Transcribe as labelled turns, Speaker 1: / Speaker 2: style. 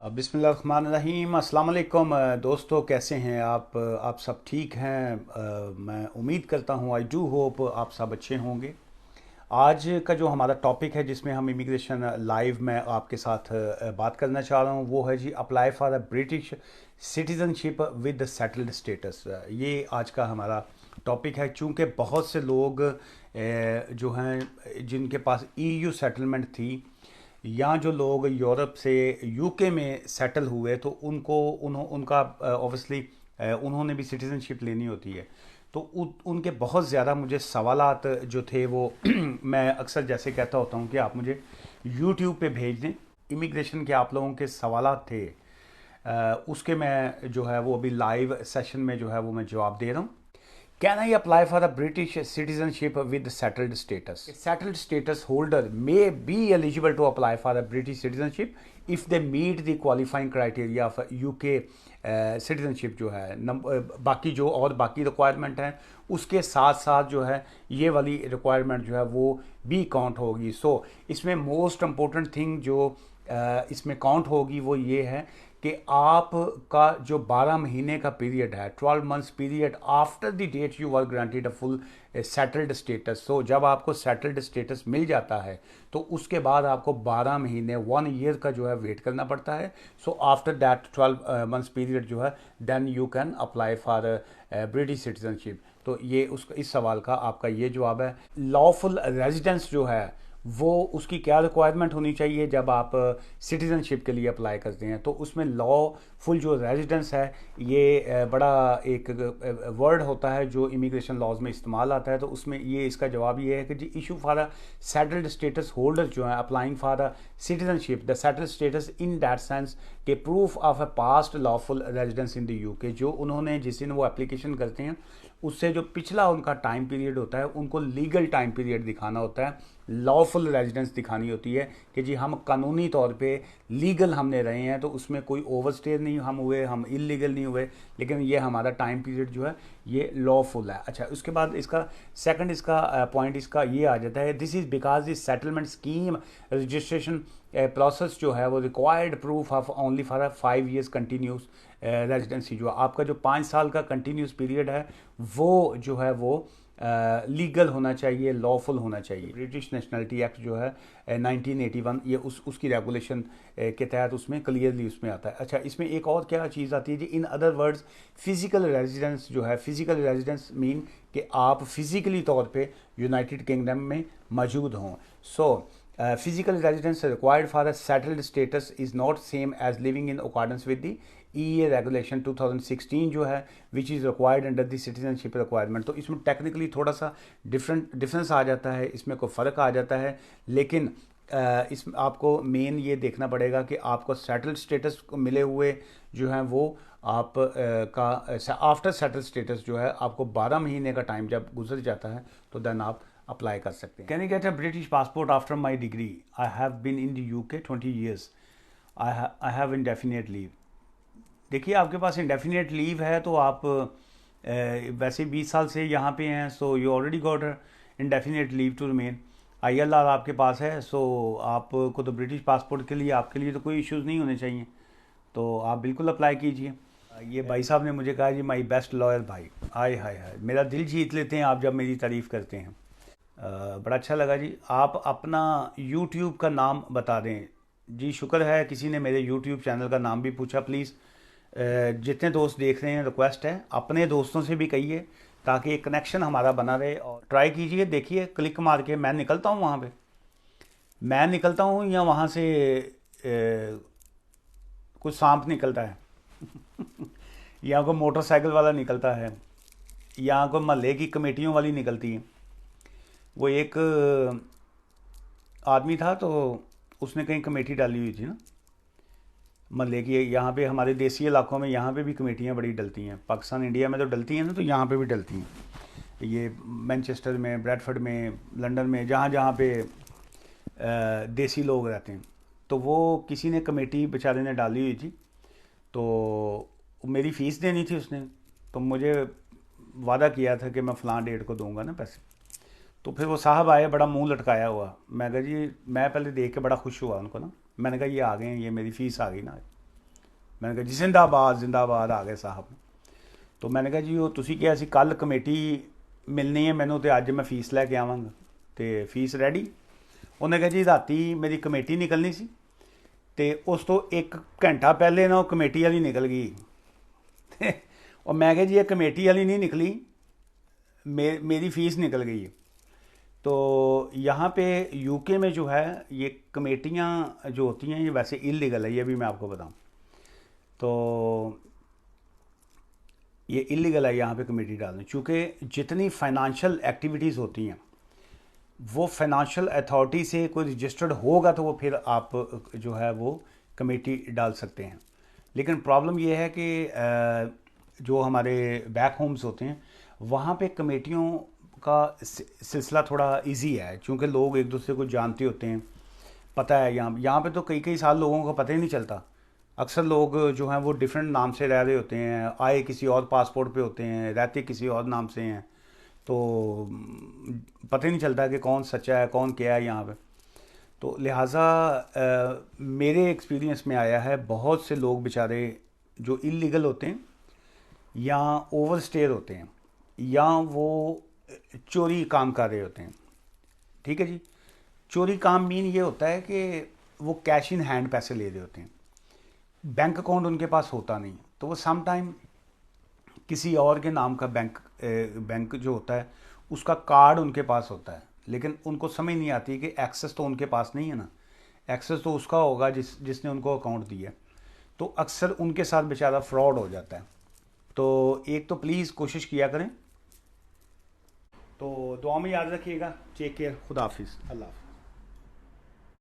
Speaker 1: बिस्मिल्लाहिर्रहमानिर्रहीम अस्सलाम वालेकुम दोस्तों, कैसे हैं आप सब ठीक हैं? मैं उम्मीद करता हूं, आई डू होप आप सब अच्छे होंगे। आज का जो हमारा टॉपिक है जिसमें हम इमिग्रेशन लाइव में आपके साथ बात करना चाह रहा हूं वो है जी apply for a British citizenship with settled status. ये आज का हमारा टॉपिक है। चूँकि बहुत से लोग जो हैं जिनके पास ईयू सेटलमेंट थी या जो लोग यूरोप से यूके में सेटल हुए तो उनका ऑब्वियसली उन्होंने भी सिटीज़नशिप लेनी होती है। तो उनके बहुत ज़्यादा मुझे सवालात जो थे वो मैं अक्सर जैसे कहता होता हूँ कि आप मुझे यूट्यूब पे भेज दें। इमिग्रेशन के आप लोगों के सवालात थे, उसके मैं जो है वो अभी लाइव सेशन में जो है वो मैं जवाब दे रहा हूँ। Can I apply for a British citizenship with settled status? A settled status holder may be eligible to apply for a British citizenship if they meet the qualifying criteria of UK citizenship जो है बाकी जो और बाकी requirement हैं उसके साथ साथ जो है ये वाली रिक्वायरमेंट जो है वो भी काउंट होगी। इसमें मोस्ट इम्पोर्टेंट थिंग जो इसमें काउंट होगी वो ये है कि आपका जो 12 महीने का पीरियड है, 12 months period after the date you are granted a full settled status. जब आपको सेटल्ड स्टेटस मिल जाता है तो उसके बाद आपको 12 महीने 1 ईयर का जो है वेट करना पड़ता है। आफ्टर दैट 12 मंथ्स पीरियड जो है then you can apply for British citizenship. तो ये इस सवाल का आपका ये जवाब है। लॉफुल रेजिडेंस जो है वो उसकी क्या रिक्वायरमेंट होनी चाहिए जब आप सिटीज़नशिप के लिए अप्लाई करते हैं? तो उसमें लॉ फुल जो रेजिडेंस है ये बड़ा एक वर्ड होता है जो इमिग्रेशन लॉज में इस्तेमाल आता है। तो उसमें ये इसका जवाब ये है कि जी issue for a settled status holder जो है applying for a citizenship the settled status in that sense के proof of a past lawful residence in the UK. जो उन्होंने जिस दिन वो एप्लीकेशन करते हैं उससे जो पिछला उनका टाइम पीरियड होता है उनको लीगल टाइम पीरियड दिखाना होता है, लॉफुल रेजिडेंस दिखानी होती है कि जी हम कानूनी तौर पे लीगल हमने रहे हैं, तो उसमें कोई ओवरस्टे नहीं हम हुए, हम इलीगल नहीं हुए, लेकिन ये हमारा टाइम पीरियड जो है ये लॉफुल है। अच्छा, उसके बाद इसका सेकंड इसका पॉइंट इसका ये आ जाता है, this is because this settlement scheme registration process जो है वो required proof of only for 5 years continuous residency. जो आपका जो 5 साल का कंटिन्यूस पीरियड है वो जो है वो लीगल होना चाहिए, लॉफुल होना चाहिए। ब्रिटिश नेशनलिटी एक्ट जो है 1981 ये उसकी रेगुलेशन के तहत उसमें क्लियरली उसमें आता है। अच्छा, इसमें एक और क्या चीज़ आती है जी, in other words physical residence जो है, फिजिकल रेजिडेंस मीन कि आप फिजिकली तौर पे यूनाइटेड किंगडम में मौजूद हों। Physical residence required for a settled status is not same as living in accordance with the E regulation 2016 जो है which is required under the citizenship requirement. तो इसमें टेक्निकली थोड़ा सा डिफरेंस आ जाता है, इसमें कोई फ़र्क आ जाता है, लेकिन इस आपको मेन ये देखना पड़ेगा कि आपको सेटल्ड स्टेटस मिले हुए जो हैं वो आप का आफ्टर सेटल्ड स्टेटस जो है आपको 12 महीने का टाइम जब गुजर जाता है तो देन आप अप्लाई कर सकते हैं। Can you get a British passport after my degree? I have been in the UK 20 years. I have indefinite leave. देखिए, आपके पास इंडेफिनेट लीव है तो आप वैसे 20 साल से यहाँ पे हैं, so you already got indefinite leave to remain. ILR आपके पास है, सो आपको तो ब्रिटिश पासपोर्ट के लिए आपके लिए तो कोई इश्यूज़ नहीं होने चाहिए, तो आप बिल्कुल अप्लाई कीजिए। ये भाई साहब ने मुझे कहा जी माई बेस्ट लॉयर भाई, आय हाय हाय, मेरा दिल जीत लेते हैं आप जब मेरी तारीफ़ करते हैं। बड़ा अच्छा लगा जी। आप अपना यूट्यूब का नाम बता दें। जी शुक्र है, किसी ने मेरे यूट्यूब चैनल का नाम भी पूछा। प्लीज़ जितने दोस्त देख रहे हैं रिक्वेस्ट है अपने दोस्तों से भी कहिए ताकि एक कनेक्शन हमारा बना रहे, और ट्राई कीजिए, देखिए क्लिक मार के मैं निकलता हूँ वहाँ पे, मैं निकलता हूँ या वहाँ से कुछ सांप निकलता है या कोई मोटरसाइकिल वाला निकलता है या कोई महल्ले की कमेटियों वाली निकलती है। वो एक आदमी था तो उसने कहीं कमेटी डाली हुई थी ना महल्ले की। यहाँ पे हमारे देसी इलाकों में यहाँ पे भी कमेटियाँ बड़ी डलती हैं, पाकिस्तान इंडिया में तो डलती हैं ना, तो यहाँ पे भी डलती हैं। ये मैनचेस्टर में, ब्रैडफर्ड में, लंदन में, जहाँ जहाँ पे देसी लोग रहते हैं, तो वो किसी ने कमेटी बेचारे ने डाली हुई थी, तो मेरी फ़ीस देनी थी उसने, तो मुझे वादा किया था कि मैं फ़लाँ डेट को दूंगा ना पैसे। तो फिर वो साहब आए बड़ा मुंह लटकाया हुआ। मैं कहा जी, मैं पहले देख के बड़ा खुश हुआ उनको ना, मैंने कहा ये आ गए हैं, ये मेरी फ़ीस आ गई ना। मैंने कहा जी जिंदाबाद जिंदाबाद आ गए साहब। तो मैंने कहा जी वो तुसी किहा सी कल कमेटी मिलनी है मैनू, तो अज मैं फीस लैके आवांगा, तो फीस रैडी। उन्हें कहा जी राती मेरी कमेटी निकलनी सी, तो उस तो एक घंटा पहले ना वो कमेटी वाली निकल गई। और मैं कहा जी ये कमेटी वाली नहीं निकली, मेरी फ़ीस निकल गई है। तो यहाँ पे यूके में जो है ये कमेटियाँ जो होती हैं ये वैसे इलीगल है, ये भी मैं आपको बताऊँ। तो ये इलीगल है यहाँ पे कमेटी डालना, चूँकि जितनी फाइनेंशियल एक्टिविटीज़ होती हैं वो फाइनेंशियल अथॉरिटी से कोई रजिस्टर्ड होगा तो वो फिर आप जो है वो कमेटी डाल सकते हैं। लेकिन प्रॉब्लम ये है कि जो हमारे बैक होम्स होते हैं वहाँ पे कमेटियों का सिलसिला थोड़ा इजी है, क्योंकि लोग एक दूसरे को जानते होते हैं, पता है। यहाँ पे तो कई कई साल लोगों को पता ही नहीं चलता। अक्सर लोग जो हैं वो डिफरेंट नाम से रह रहे होते हैं, आए किसी और पासपोर्ट पे होते हैं, रहते किसी और नाम से हैं, तो पता ही नहीं चलता कि कौन सच्चा है कौन क्या है यहाँ पे। तो लिहाजा मेरे एक्सपीरियंस में आया है बहुत से लोग बेचारे जो इलीगल होते हैं या ओवर स्टेयर होते हैं या वो चोरी काम कर रहे होते हैं। ठीक है जी, चोरी काम मीन ये होता है कि वो कैश इन हैंड पैसे ले रहे होते हैं, बैंक अकाउंट उनके पास होता नहीं, तो वो सम टाइम किसी और के नाम का बैंक जो होता है उसका कार्ड उनके पास होता है, लेकिन उनको समझ नहीं आती कि एक्सेस तो उनके पास नहीं है ना, एक्सेस तो उसका होगा जिसने उनको अकाउंट दिया। तो अक्सर उनके साथ बेचारा फ्रॉड हो जाता है। तो एक तो प्लीज़ कोशिश किया करें। तो दुआ में याद रखिएगा। टेक केयर, खुदा हाफिज़, अल्लाह हाफिज़।